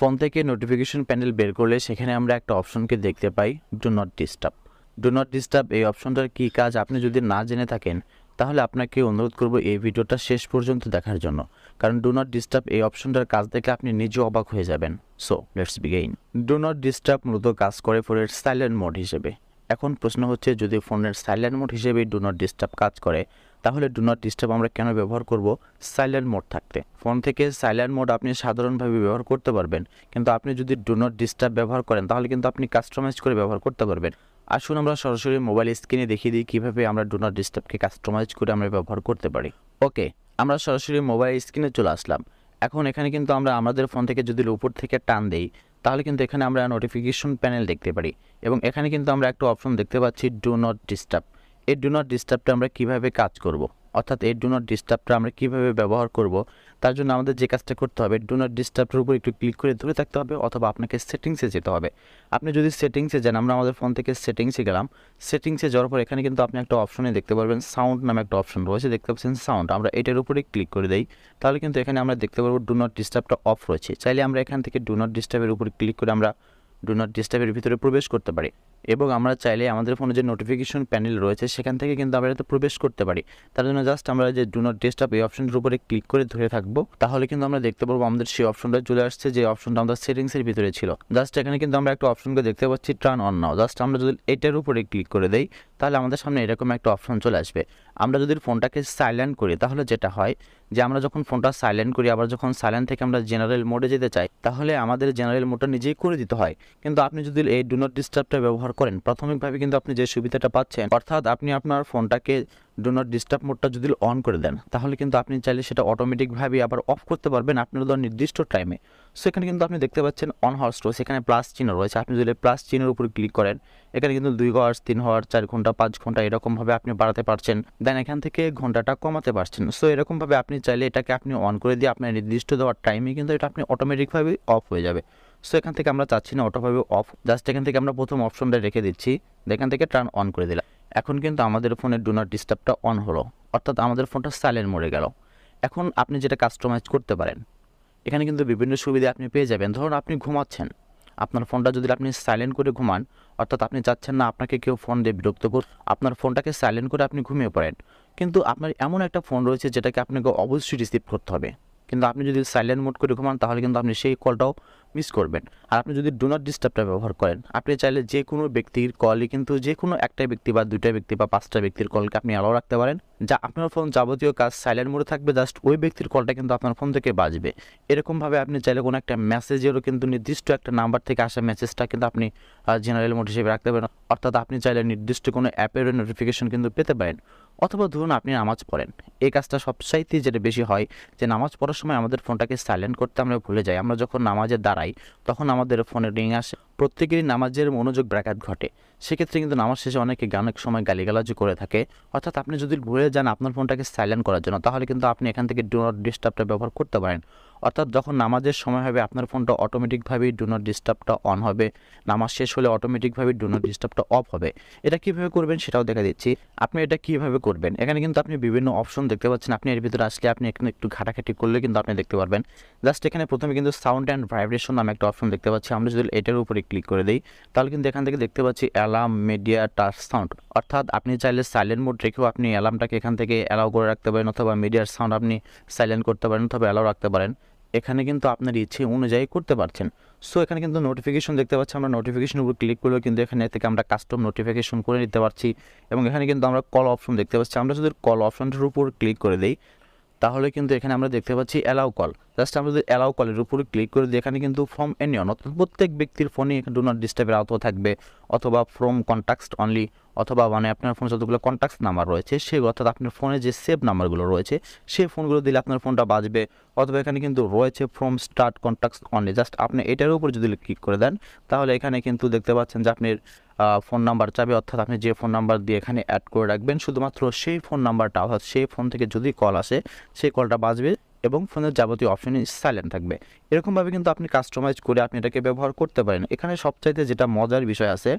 Phone থেকে notification panel বের করলে সেখানে আমরা একটা অপশনকে দেখতে পাই, do not disturb. Do not disturb এই অপশনটার কী কাজ আপনি যদি না জেনে থাকেন তাহলে আপনাকে অনুরোধ করব এই ভিডিওটা শেষ পর্যন্ত দেখার জন্য, কারণ ডু নট ডিস্টার্ব এই অপশনটার কাজ দেখে আপনি নিজেও অবাক হয়ে যাবেন। So let's begin. Do not disturb মূলত কাজ করে ফোনের সাইলেন্ট মোড হিসেবে। এখন প্রশ্ন হচ্ছে, যদি ফোনের সাইলেন্ট মোড হিসেবে ডু নট ডিস্টার্ব কাজ করে তাহলে ডু নট ডিস্টার্ব আমরা কেন ব্যবহার করব সাইলেন্ট মোড থাকতে? ফোন থেকে সাইলেন্ট মোড আপনি সাধারণভাবে ব্যবহার করতে পারবেন, কিন্তু আপনি যদি ডু নট ডিস্টার্ব ব্যবহার করেন তাহলে কিন্তু আপনি কাস্টমাইজ করে ব্যবহার করতে পারবেন। আসুন আমরা সরাসরি মোবাইল স্ক্রিনে দেখিয়ে দিই কীভাবে আমরা ডু নট ডিস্টার্বকে কাস্টমাইজ করে আমরা ব্যবহার করতে পারি। ওকে, আমরা সরাসরি মোবাইল স্ক্রিনে চলে আসলাম। এখন এখানে কিন্তু আমরা আমাদের ফোন থেকে যদি উপর থেকে টান দেই তাহলে কিন্তু এখানে আমরা নোটিফিকেশন প্যানেল দেখতে পারি, এবং এখানে কিন্তু আমরা একটা অপশন দেখতে পাচ্ছি, ডু নট ডিস্টার্ব। এই ডু নট ডিস্টার্বটা আমরা কীভাবে কাজ করব, অর্থাৎ এই ডু নট ডিস্টার্বটা আমরা কীভাবে ব্যবহার করব, তার জন্য আমাদের যে কাজটা করতে হবে, ডু নট ডিস্টার্বের উপর একটু ক্লিক করে ধরে থাকতে হবে, অথবা আপনাকে সেটিংসে যেতে হবে। আপনি যদি সেটিংসে যান, আমরা আমাদের ফোন থেকে সেটিংসে গেলাম। সেটিংসে যাওয়ার পর এখানে কিন্তু আপনি একটা অপশনে দেখতে পারবেন, সাউন্ড নামে একটা অপশন রয়েছে, দেখতে পাচ্ছেন সাউন্ড। আমরা এটার উপরে ক্লিক করে দেই, তাহলে কিন্তু এখানে আমরা দেখতে পারবো ডু নট ডিস্টার্বটা অফ রয়েছে। চাইলে আমরা এখান থেকে ডু নট ডিস্টার্বের উপরে ক্লিক করে আমরা ডু নট ডিস্টার্বের ভিতরে প্রবেশ করতে পারি, এবং আমরা চাইলে আমাদের ফোনে যে নোটিফিকেশন প্যানেল রয়েছে সেখান থেকে কিন্তু আমরা এতে প্রবেশ করতে পারি। তার জন্য জাস্ট আমরা যে ডু নট ডিস্টার্ব এই অপশনটার উপরে ক্লিক করে ধরে থাকবো, তাহলে কিন্তু আমরা দেখতে পারবো আমাদের সেই অপশনটা চলে আসছে, যে অপশনটা আমাদের সেটিংসের ভিতরে ছিল। জাস্ট এখানে কিন্তু আমরা একটা অপশনকে দেখতে পাচ্ছি, টার্ন অন নাও। জাস্ট আমরা যদি এটার উপরে ক্লিক করে দেই তাহলে আমাদের সামনে এরকম একটা অপশন চলে আসবে। আমরা যদি ফোনটাকে সাইলেন্ট করি তাহলে যেটা হয় যে আমরা যখন ফোনটা সাইলেন্ট করি, আবার যখন সাইলেন্ট থেকে আমরা জেনারেল মোডে যেতে চাই তাহলে আমাদের জেনারেল মোডটা নিজেই করে দিতে হয়। কিন্তু আপনি যদি এই ডু নট ডিস্টার্বটা ব্যবহার করেন, প্রাথমিকভাবে কিন্তু আপনি যে সুবিধাটা পাচ্ছেন, অর্থাৎ আপনি আপনার ফোনটাকে ডু নট ডিস্টার্ব মোডটা যদি অন করে দেন তাহলে কিন্তু আপনি চাইলে সেটা অটোমেটিকভাবে আবার অফ করতে পারবেন আপনার নির্দিষ্ট টাইমে। সেখানে কিন্তু আপনি দেখতে পাচ্ছেন অন হাওয়ার্স রয়েছে, এখানে প্লাস চিহ্ন রয়েছে। আপনি যদি প্লাস চিহ্নের উপর ক্লিক করেন এখানে কিন্তু 2 আওয়ার্স, 3 আওয়ার, 4 ঘন্টা, 5 ঘন্টা এরকমভাবে আপনি বাড়াতে পারছেন, দেন এখান থেকে ঘন্টাটা কমাতে পারছেন। সো এরকমভাবে আপনি চাইলে এটাকে আপনি অন করে দিয়ে আপনার নির্দিষ্ট দেওয়ার টাইমে কিন্তু এটা আপনি অটোমেটিকভাবে অফ হয়ে যাবে। সো এখান থেকে আমরা চাচ্ছি না অটোভাবে অফ, জাস্ট এখান থেকে আমরা প্রথম অপশনটা রেখে দিচ্ছি, এখান থেকে টার্ন অন করে দিলাম। এখন কিন্তু আমাদের ফোনের ডু নট ডিস্টার্বটা অন হলো, অর্থাৎ আমাদের ফোনটা সাইলেন্ট মোডে গেল। এখন আপনি যেটা কাস্টমাইজ করতে পারেন, এখানে কিন্তু বিভিন্ন সুবিধা আপনি পেয়ে যাবেন। ধরুন আপনি ঘুমাচ্ছেন, আপনার ফোনটা যদি আপনি সাইলেন্ট করে ঘুমান, অর্থাৎ আপনি চাচ্ছেন না আপনাকে কেউ ফোন দিয়ে বিরক্ত করুন, আপনার ফোনটাকে সাইলেন্ট করে আপনি ঘুমিয়ে পড়েন, কিন্তু আপনার এমন একটা ফোন রয়েছে যেটাকে আপনাকে অবশ্যই রিসিভ করতে হবে, কিন্তু আপনি যদি সাইলেন্ট মোড করে ঘুমান তাহলে কিন্তু আপনি সেই কলটাও মিস করবেন। আর আপনি যদি ডু নট ডিস্টার্বটা ব্যবহার করেন, আপনি চাইলে যে কোনো ব্যক্তির কলই কিন্তু যে কোনো একটা ব্যক্তি বা 2টা ব্যক্তি বা 5টা ব্যক্তির কলকে আপনি অ্যালাউ রাখতে পারেন, যা আপনার ফোন যাবতীয় কাজ সাইলেন্ট মোডে থাকবে, জাস্ট ওই ব্যক্তির কলটা কিন্তু আপনার ফোন থেকে বাজবে। এরকমভাবে আপনি চাইলে কোনো একটা মেসেজেরও কিন্তু নির্দিষ্ট একটা নাম্বার থেকে আসা মেসেজটা কিন্তু আপনি জেনারেল মোড হিসেবে রাখতে পারেন, অর্থাৎ আপনি চাইলে নির্দিষ্ট কোনো অ্যাপের নোটিফিকেশন কিন্তু পেতে পারেন। অথবা ধরুন আপনি নামাজ পড়েন, এই কাজটা সবচাইতে যেটা বেশি হয় যে নামাজ পড়ার সময় আমাদের ফোনটাকে সাইলেন্ট করতে আমরা ভুলে যাই। আমরা যখন নামাজে দাঁড়াই তখন আমাদের ফোনে রিং আসে, প্রত্যেকেরই নামাজের মনোযোগ ব্যাঘাত ঘটে। সেক্ষেত্রে কিন্তু নামাজ শেষে অনেকে অনেক সময় গালিগালাজি করে থাকে, অর্থাৎ আপনি যদি ভুলে যান আপনার ফোনটাকে সাইলেন্ট করার জন্য তাহলে কিন্তু আপনি এখান থেকে ডু নট ডিস্টার্বটা ব্যবহার করতে পারেন, অর্থাৎ যখন নামাজের সময় হবে আপনার ফোনটা অটোমেটিকভাবেই ডু নট ডিস্টার্বটা অন হবে, নামাজ শেষ হলে অটোমেটিকভাবে ডু নট ডিস্টার্বটা অফ হবে। এটা কীভাবে করবেন সেটাও দেখা দিচ্ছি। আপনি এটা কীভাবে করবেন, এখানে কিন্তু আপনি বিভিন্ন অপশন দেখতে পাচ্ছেন। আপনি এর ভিতরে আসলে আপনি এখানে একটু ঘাটাঘাটি করলে কিন্তু আপনি দেখতে পারবেন, জাস্ট এখানে প্রথমে কিন্তু সাউন্ড অ্যান্ড ভাইব্রেশন নামে একটা অপশন দেখতে পাচ্ছি। আমরা যদি এটার উপরে ক্লিক করে দিই তাহলে কিন্তু এখান থেকে দেখতে পাচ্ছি অ্যালার্ম, মিডিয়া, টাচ সাউন্ড, অর্থাৎ আপনি চাইলে সাইলেন্ট মোড রেখেও আপনি অ্যালার্মটাকে এখান থেকে অ্যালাউ করে রাখতে পারেন, অথবা মিডিয়ার সাউন্ড আপনি সাইলেন্ট করতে পারেন অথবা অ্যালাউ রাখতে পারেন। এখানে কিন্তু আপনার ইচ্ছে অনুযায়ী করতে পারছেন। সো এখানে কিন্তু নোটিফিকেশন দেখতে পাচ্ছি, আমরা নোটিফিকেশনের উপর ক্লিক করলেও কিন্তু এখানে থেকে আমরা কাস্টম নোটিফিকেশন করে নিতে পারছি, এবং এখানে কিন্তু আমরা কল অপশন দেখতে পাচ্ছি। আমরা যদি কল অপশনটার উপর ক্লিক করে দিই তাহলে কিন্তু এখানে আমরা দেখতে পাচ্ছি অ্যালাউ কল। জাস্ট আমরা যদি অ্যালাউ কলের উপরে ক্লিক করে দিই এখানে কিন্তু ফ্রম এনিওয়ান, অর্থাৎ প্রত্যেক ব্যক্তির ফোনে এখানে ডু নট ডিস্টার্বের আওতা থাকবে, অথবা ফ্রম কন্ট্যাক্টস অনলি, অথবা মানে আপনার ফোনে যতগুলো কন্ট্যাক্টস নাম্বার রয়েছে সেগুলো, অর্থাৎ আপনার ফোনে যে সেভ নাম্বারগুলো রয়েছে সেই ফোনগুলো দিলে আপনার ফোনটা বাজবে, অথবা এখানে কিন্তু রয়েছে from start contacts only. Just আপনি এটার উপর যদি ক্লিক করে দেন তাহলে এখানে কিন্তু দেখতে পাচ্ছেন যে আপনার ফোন নাম্বার চাবে, অর্থাৎ আপনি যে ফোন নাম্বার দিয়ে এখানে অ্যাড করে রাখবেন শুধুমাত্র সেই ফোন নাম্বারটা, অর্থাৎ সেই ফোন থেকে যদি কল আসে সেই কলটা বাজবে এবং ফোনের যাবতীয় অপশনই সাইলেন্ট থাকবে। এরকমভাবে কিন্তু আপনি কাস্টমাইজ করে আপনি এটাকে ব্যবহার করতে পারেন। এখানে সবচাইতে যেটা মজার বিষয় আছে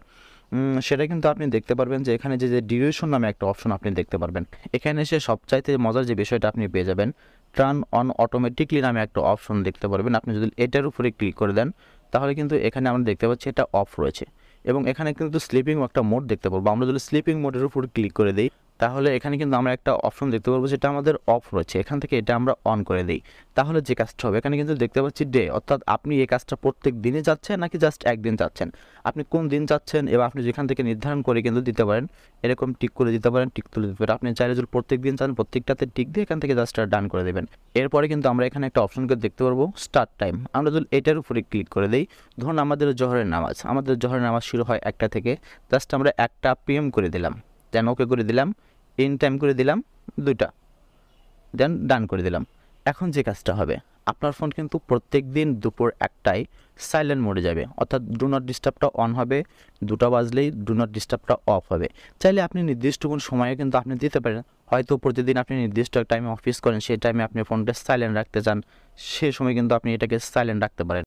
সেটা কিন্তু আপনি দেখতে পারবেন যে এখানে যে ডিউরেশন নামে একটা অপশন আপনি দেখতে পারবেন। এখানে এসে সবচাইতে মজার যে বিষয়টা আপনি পেয়ে যাবেন টার্ন অন অটোমেটিকলি নামে একটা অপশন দেখতে পারবেন। আপনি যদি এটার উপরে ক্লিক করে দেন তাহলে কিন্তু এখানে আমরা দেখতে পাচ্ছি এটা অফ রয়েছে, এবং এখানে কিন্তু স্লিপিং একটা মোড দেখতে পারবো। আমরা যদি স্লিপিং মোডের উপর ক্লিক করে দিই তাহলে এখানে কিন্তু আমরা একটা অপশন দেখতে পারবো যেটা আমাদের অফ রয়েছে, এখান থেকে এটা আমরা অন করে দিই। তাহলে যে কাজটা হবে, এখানে কিন্তু দেখতে পাচ্ছি ডে, অর্থাৎ আপনি এই কাজটা প্রত্যেক দিনই যাচ্ছেন নাকি জাস্ট একদিন যাচ্ছেন, আপনি কোন দিন যাচ্ছেন এবং আপনি যেখান থেকে নির্ধারণ করে কিন্তু দিতে পারেন, এরকম টিক করে দিতে পারেন, টিক তুলে দিতে পারেন। আপনি চাইলে যদি প্রত্যেক দিন চান প্রত্যেকটাতে টিক দিয়ে এখান থেকে জাস্ট ডান করে দেবেন। এরপরে কিন্তু আমরা এখানে একটা অপশনকে দেখতে পারবো স্টার্ট টাইম। আমরা যদি এটার উপরে ক্লিক করে দিই, ধরুন আমাদের জোহরের নামাজ শুরু হয় 1টা থেকে, জাস্ট আমরা 1টা PM করে দিলাম, দেন ওকে করে দিলাম, ইন টাইম করে দিলাম 2টা, দেন ডান করে দিলাম। এখন যে কাজটা হবে, আপনার ফোন কিন্তু প্রত্যেক দিন দুপুর 1টায় সাইলেন্ট মোডে যাবে, অর্থাৎ ডু নট ডিস্টার্বটা অন হবে, 2টা বাজলেই ডু নট ডিস্টার্বটা অফ হবে। চাইলে আপনি নির্দিষ্ট কোন সময়ে কিন্তু আপনি দিতে পারেন, হয়তো প্রতিদিন আপনি নির্দিষ্ট টাইমে অফিস করেন, সেই টাইমে আপনি ফোনটা সাইলেন্ট রাখতে চান, সে সময় কিন্তু আপনি এটাকে সাইলেন্ট রাখতে পারেন।